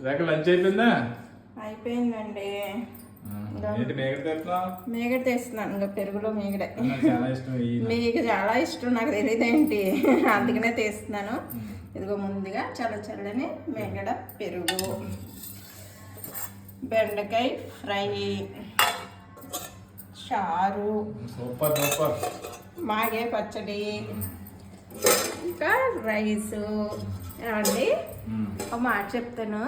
Lunch అయిపోయిందా? అయిపోయిందండి. మేగడ తెస్తున్నాను. ఇంకా పెరుగులో మేగడే చాలా ఇష్టం. మీకు చాలా ఇష్టం, నాకు తెలియదేంటి, అందుకనే తీస్తున్నాను. ఇదిగో ముందుగా చల్లని మేగడ పెరుగు, బెండకాయ ఫ్రై, చారు, సూపర్ సూపర్, మాగే పచ్చడి, ఇంకా రైసు. ఏమండి ఒక మాట చెప్తాను,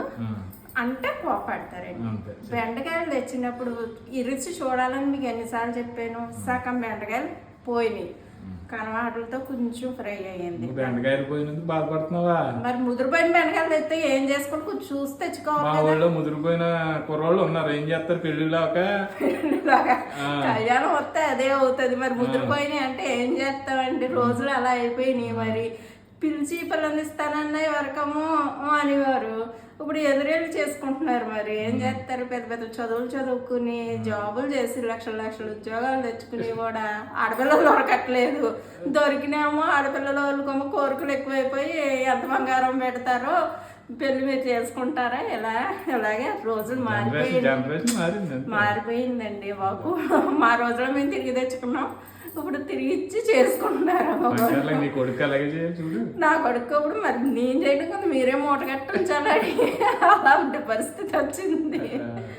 అంటే కోపడతారండి. బెండకాయలు తెచ్చినప్పుడు ఇరిచి చూడాలని మీకు ఎన్నిసార్లు చెప్పాను. సగం బెండకాయలు పోయినాయి, కనవాటలతో కొంచెం ఫ్రై అయ్యింది. బెండకాయలు పోయినందుకు బాధపడుతున్నావా? మరి ముదిరిపోయిన బెండకాయలు తెస్తే ఏం చేసుకోవాలి, కొంచెం చూసి తెచ్చుకోవాలి. మా ఊళ్ళో ముదిరిపోయిన కుర్రోళ్ళు ఉన్నారు, ఏం చేస్తారు పెళ్లిలాగా కళ్యాణం వస్తే అదే అవుతుంది. మరి ముదిరిపోయినాయి అంటే ఏం చేస్తామండి, రోజులు అలా అయిపోయినాయి. మరి పిలిచి పిల్లనిస్తానన్న వరకము అనేవారు, ఇప్పుడు ఎదురేళ్ళు చేసుకుంటున్నారు. మరి ఏం చేస్తారు, పెద్ద పెద్ద చదువులు చదువుకుని జాబులు చేసి లక్షల ఉద్యోగాలు తెచ్చుకుని కూడా ఆడపిల్లలు దొరకట్లేదు. దొరికినామో ఆడపిల్లల వాళ్ళకేమో కోరికలు ఎక్కువైపోయి ఎంత బంగారం పెడతారో పెళ్లి మీరు చేసుకుంటారా? ఇలాగే రోజులు మారిపోయిందండి బాబు. మా రోజులో మేము తిరిగి తెచ్చుకున్నాం, ఇప్పుడు తిరిగి ఇచ్చి చేసుకుంటున్నారు. నా కొడుకు ఇప్పుడు మరి నేను చేయడం కదా, మీరే మూట కట్టించాలని అలాంటి పరిస్థితి వచ్చింది.